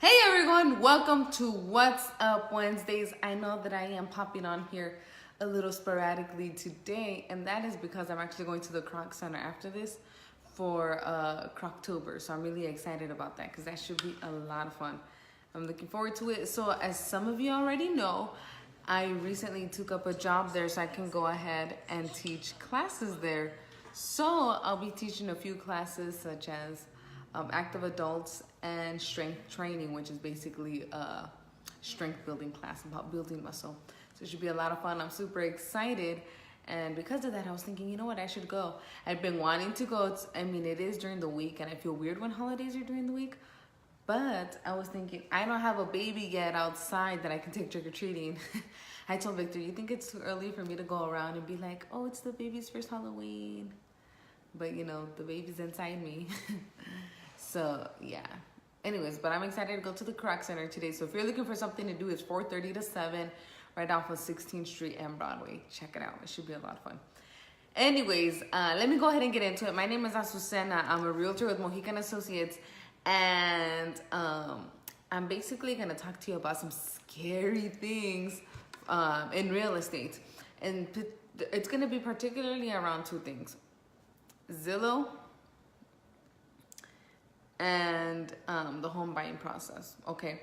Hey everyone, welcome to What's Up Wednesdays. I know that I am popping on here a little sporadically today, and that is because I'm actually going to the Croc Center after this for Croctober. So I'm really excited about that because that should be a lot of fun. I'm looking forward to it. So as some of you already know, I recently took up a job there so I can go ahead and teach classes there. So I'll be teaching a few classes such as active adults and strength training, which is basically a strength building class about building muscle. So it should be a lot of fun. I'm super excited. And because of that, I was thinking, you know what, I should go. I've been wanting to go. It is during the week, and I feel weird when holidays are during the week. But I was thinking, I don't have a baby yet outside that I can take trick-or-treating. I told Victor, you think it's too early for me to go around and be like, oh, it's the baby's first Halloween? But, you know, the baby's inside me. So, yeah. Anyways, but I'm excited to go to the Croc Center today. So if you're looking for something to do, it's 4:30 to 7 right off of 16th Street and Broadway. Check it out. It should be a lot of fun. Anyways, let me go ahead and get into it. My name is Azucena. I'm a realtor with Mojica and Associates. And I'm basically going to talk to you about some scary things in real estate. And it's going to be particularly around two things. Zillow and the home buying process. Okay,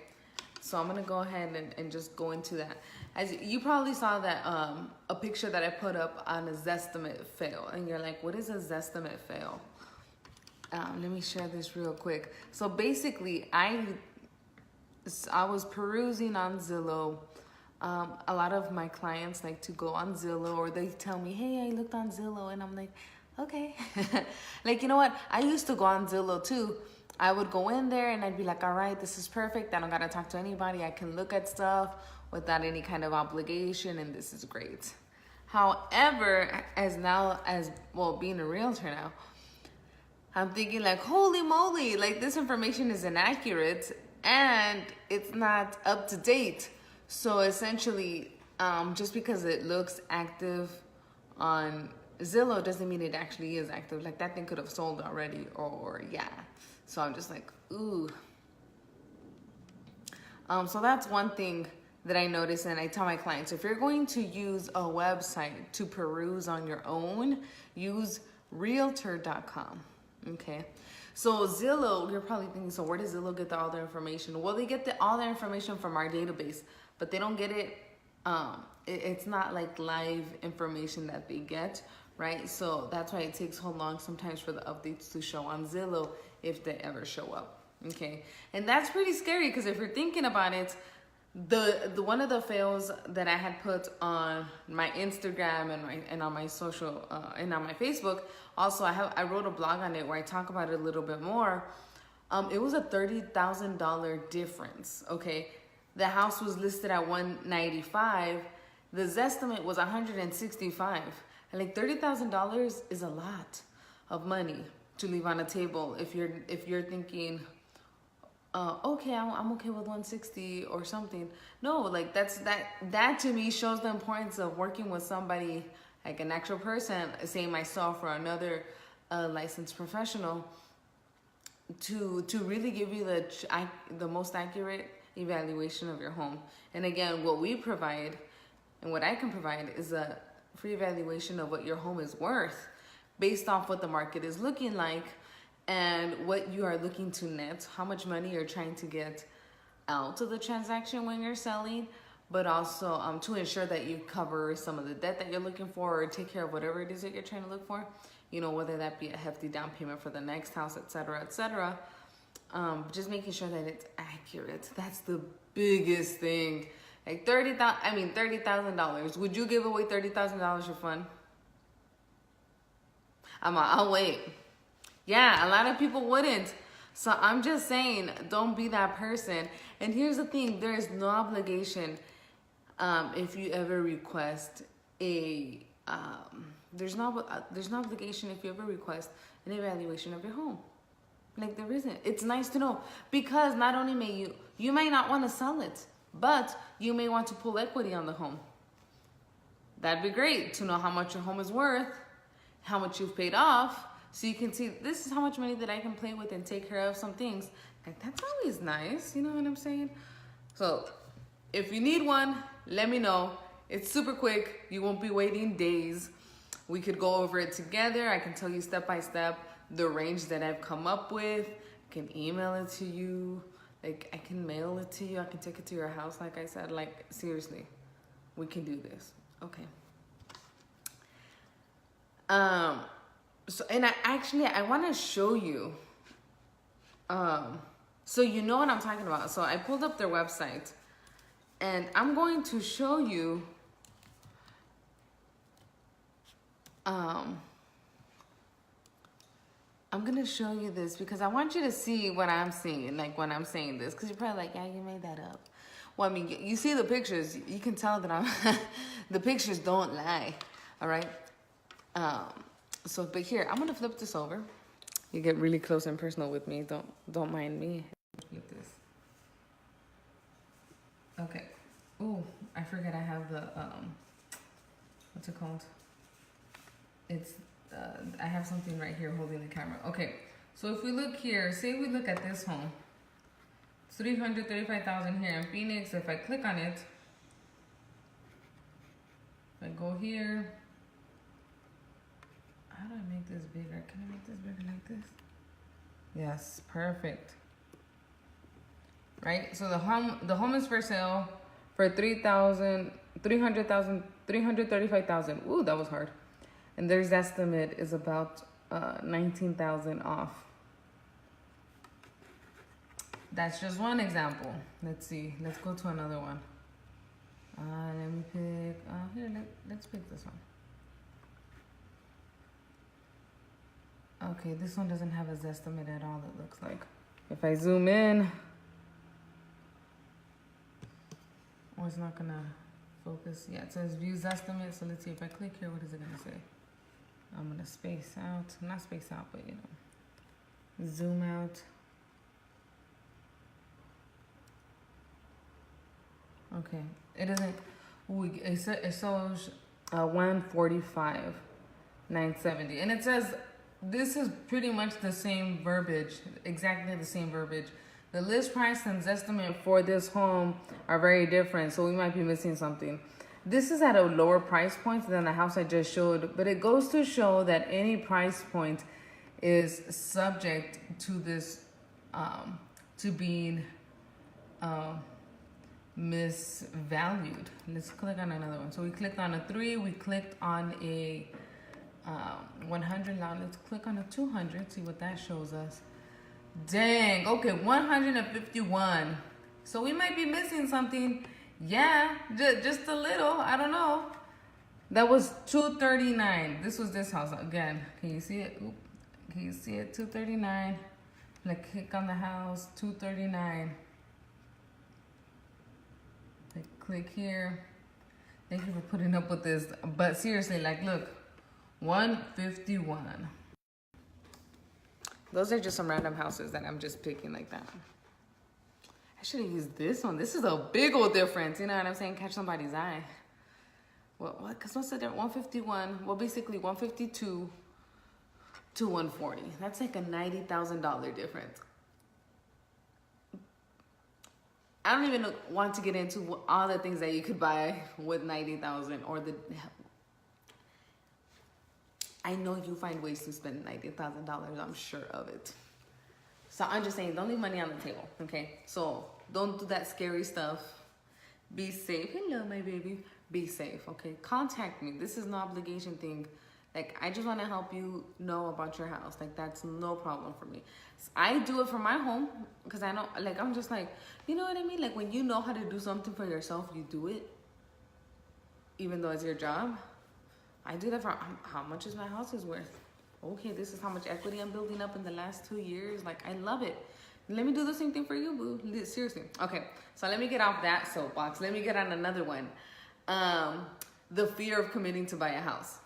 so I'm gonna go ahead and just go into that. As you probably saw that a picture that I put up on a Zestimate fail, and you're like, what is a Zestimate fail? Let me share this real quick. So basically, I was perusing on Zillow. A lot of my clients like to go on Zillow, or they tell me, hey, I looked on Zillow, and I'm like, okay. Like, you know what? I used to go on Zillow too. I would go in there and I'd be like, all right, this is perfect. I don't gotta talk to anybody. I can look at stuff without any kind of obligation, and this is great. However, being a realtor now, I'm thinking like, holy moly, like this information is inaccurate and it's not up to date. So essentially, just because it looks active on Zillow doesn't mean it actually is active. Like that thing could have sold already, or yeah. So I'm just like, ooh. So that's one thing that I notice, and I tell my clients, if you're going to use a website to peruse on your own, use Realtor.com, okay? So Zillow, you're probably thinking, so where does Zillow get all their information? Well, they get all their information from our database, but they don't get it, it's not like live information that they get, right? So that's why it takes so long sometimes for the updates to show on Zillow, if they ever show up, okay? And that's pretty scary, because if you're thinking about it, the one of the fails that I had put on my Instagram and on my social and on my Facebook, also I wrote a blog on it where I talk about it a little bit more. It was a $30,000 difference, okay? The house was listed at $195. The Zestimate was $165. And like $30,000 is a lot of money to leave on a table if you're thinking, okay, I'm okay with 160 or something. No, like that to me shows the importance of working with somebody, like an actual person, say myself or another licensed professional, to really give you the most accurate evaluation of your home. And again, what we provide and what I can provide is a free evaluation of what your home is worth, based off what the market is looking like and what you are looking to net, how much money you're trying to get out of the transaction when you're selling, but also to ensure that you cover some of the debt that you're looking for, or take care of whatever it is that you're trying to look for, you know, whether that be a hefty down payment for the next house, etc., etc. Just making sure that it's accurate. That's the biggest thing. Like $30,000. Would you give away $30,000 for fun? I'll wait. Yeah, a lot of people wouldn't. So I'm just saying, don't be that person. And here's the thing, there is no obligation if you ever request there's no obligation if you ever request an evaluation of your home. Like there isn't. It's nice to know, because not only may you might not want to sell it, but you may want to pull equity on the home. That'd be great to know how much your home is worth, how much you've paid off, so you can see, this is how much money that I can play with and take care of some things Like, that's always nice, you know what I'm saying? So if you need one, let me know. It's super quick. You won't be waiting days. We could go over it together. I can tell you step by step the range that I've come up with. I can email it to you. Like, I can mail it to you. I can take it to your house, like I said. Like, seriously, we can do this. Okay. So, and I want to show you, so you know what I'm talking about. So I pulled up their website, and I'm going to show you, I'm going to show you this because I want you to see what I'm seeing, like when I'm saying this, because you're probably like, yeah, you made that up. Well, I mean, you see the pictures, you can tell that the pictures don't lie, all right? So, but here, I'm gonna flip this over. You get really close and personal with me. Don't mind me. Flip this. Okay. Oh, I forget I have the what's it called? It's I have something right here holding the camera. Okay. So if we look here, say we look at this home. It's $335,000 here in Phoenix. If I click on it, if I go here. How do I make this bigger? Can I make this bigger like this? Yes, perfect. Right? So the home is for sale for $335,000. Ooh, that was hard. And their estimate is about $19,000 off. That's just one example. Let's see. Let's go to another one. Let me pick. Let's pick this one. Okay, this one doesn't have a Zestimate at all, it looks like. If I zoom in, oh, it's not gonna focus. Yeah, it says view Zestimate. So let's see, if I click here, what is it gonna say? I'm gonna space out, not space out, but you know, zoom out. Okay, it doesn't, it shows 145, 970. And it says, this is pretty much the same verbiage, exactly the same verbiage. The list price and estimate for this home are very different, so we might be missing something. This is at a lower price point than the house I just showed, but it goes to show that any price point is subject to this, to being misvalued. Let's click on another one. So we clicked on a 3, we clicked on a 100. Now let's click on a 200, see what that shows us. Dang, okay, 151. So we might be missing something. Yeah, just a little, I don't know. That was 239. This was this house again. Can you see it? Oop. Can you see it? 239. Like, click on the house, 239. Like, click here. Thank you for putting up with this. But seriously, like, look, 151. Those are just some random houses that I'm just picking like that. I should have used this one. This is a big old difference. You know what I'm saying? Catch somebody's eye. What? Because what's the difference? 151. Well, basically 152 to 140. That's like a $90,000 difference. I don't even want to get into all the things that you could buy with $90,000 or the. I know you find ways to spend $90,000. I'm sure of it. So I'm just saying, don't leave money on the table, okay? So don't do that scary stuff. Be safe. Hello, my baby. Be safe, okay? Contact me. This is no obligation thing. Like, I just want to help you know about your house. Like, that's no problem for me. So I do it for my home because I know, like, I'm just like, you know what I mean? Like, when you know how to do something for yourself, you do it, even though it's your job. I do that for how much is my house is worth. Okay, this is how much equity I'm building up in the last 2 years. Like, I love it. Let me do the same thing for you, boo. Seriously. Okay, so let me get off that soapbox. Let me get on another one. The fear of committing to buy a house.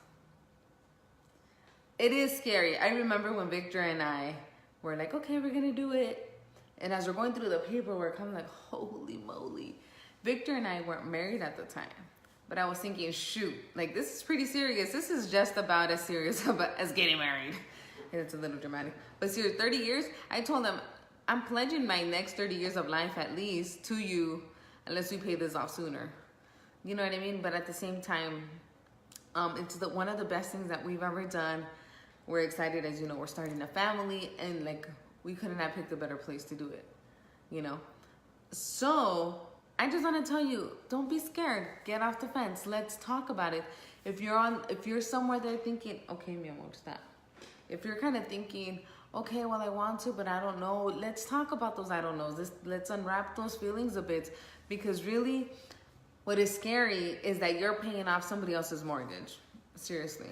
It is scary. I remember when Victor and I were like, okay, we're gonna do it. And as we're going through the paperwork, I'm like, holy moly. Victor and I weren't married at the time. But I was thinking, shoot, like, this is pretty serious. This is just about as serious as getting married. And it's a little dramatic. But seriously, 30 years, I told him, I'm pledging my next 30 years of life at least to you, unless you pay this off sooner. You know what I mean? But at the same time, it's one of the best things that we've ever done. We're excited, as you know, we're starting a family, and like we couldn't have picked a better place to do it, you know? So I just want to tell you, don't be scared. Get off the fence. Let's talk about it. If you're somewhere there thinking, okay, mi amor, stop. If you're kind of thinking, okay, well, I want to, but I don't know. Let's talk about those I don't knows. Let's unwrap those feelings a bit, because really what is scary is that you're paying off somebody else's mortgage. Seriously.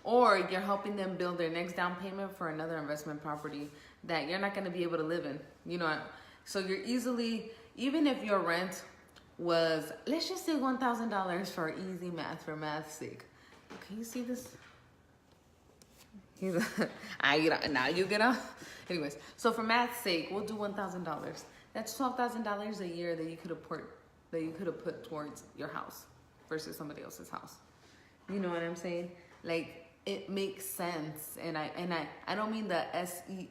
Or you're helping them build their next down payment for another investment property that you're not going to be able to live in. You know, so you're easily, even if your rent was, let's just say $1,000 for easy math, for math's sake. Can you see this? Now you get off. Anyways, so for math's sake, we'll do $1,000. That's $12,000 a year that you could have put towards your house versus somebody else's house. You know what I'm saying? Like, it makes sense, and I don't mean the S-E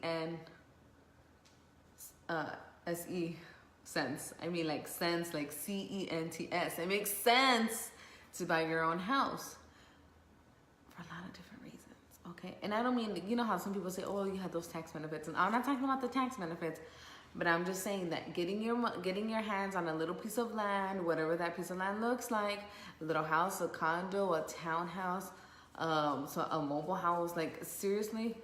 sense. I mean like sense, like C-E-N-T-S. It makes sense to buy your own house for a lot of different reasons, okay? And I don't mean, you know how some people say, oh, you had those tax benefits, and I'm not talking about the tax benefits, but I'm just saying that getting your hands on a little piece of land, whatever that piece of land looks like, a little house, a condo, a townhouse, so a mobile house, like seriously,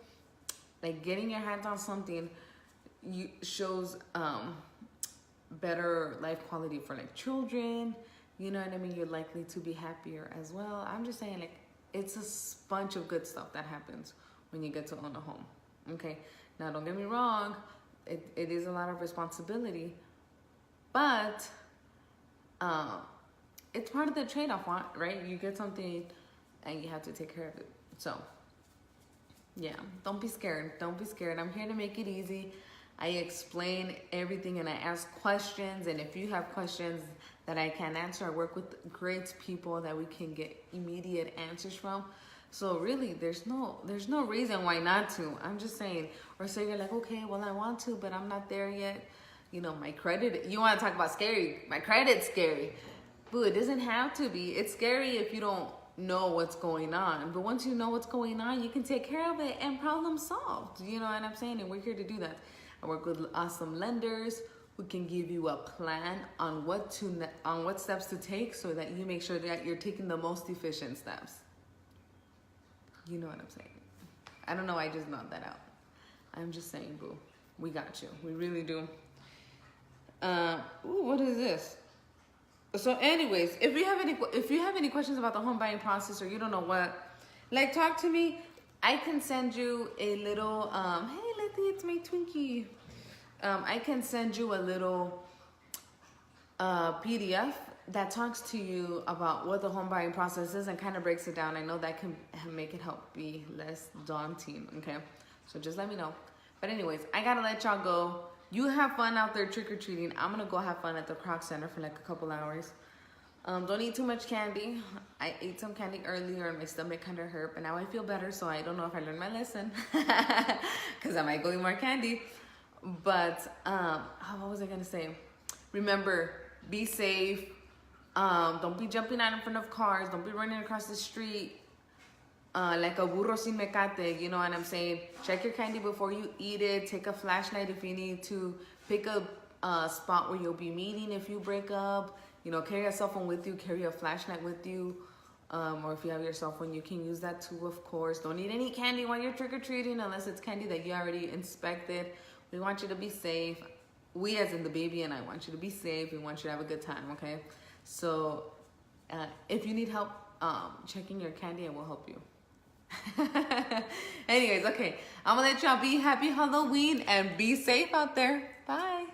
like getting your hands on something shows better life quality for like children. You know what I mean? You're likely to be happier as well. I'm just saying, like, it's a bunch of good stuff that happens when you get to own a home. Okay, now don't get me wrong, it is a lot of responsibility, but it's part of the trade-off, right? You get something and you have to take care of it. So yeah, don't be scared. Don't be scared. I'm here to make it easy. I explain everything and I ask questions. And if you have questions that I can't answer, I work with great people that we can get immediate answers from. So really, there's no reason why not to. I'm just saying. Or say you're like, okay, well, I want to, but I'm not there yet. You know, my credit, you want to talk about scary. My credit's scary. Boo, it doesn't have to be. It's scary if you don't know what's going on. But once you know what's going on, you can take care of it and problem solved. You know what I'm saying? And we're here to do that. I work with awesome lenders who can give you a plan on what steps to take so that you make sure that you're taking the most efficient steps. You know what I'm saying? I don't know, I just knocked that out. I'm just saying, boo, we got you. We really do. Ooh, what is this? So anyways, if you have any questions about the home buying process, or you don't know what, like, talk to me. I can send you a little, hey Letty, it's my Twinkie. I can send you a little PDF that talks to you about what the home buying process is and kind of breaks it down. I know that can make it help be less daunting, okay? So just let me know. But anyways, I gotta let y'all go. You have fun out there trick-or-treating. I'm gonna go have fun at the Croc Center for like a couple hours. Don't eat too much candy. I ate some candy earlier and my stomach kind of hurt, but now I feel better, so I don't know if I learned my lesson because I might go eat more candy. But what was I gonna say? Remember, be safe. Don't be jumping out in front of cars. Don't be running across the street like a burro sin mecate. You know what I'm saying? Check your candy before you eat it. Take a flashlight if you need to. Pick a spot where you'll be meeting if you break up. You know, carry a cell phone with you. Carry a flashlight with you. Or if you have your cell phone, you can use that too, of course. Don't eat any candy while you're trick-or-treating unless it's candy that you already inspected. We want you to be safe. We, as in the baby and I, want you to be safe. We want you to have a good time, okay? So if you need help checking your candy, I will help you. Anyways, okay. I'm gonna let y'all be happy Halloween and be safe out there. Bye.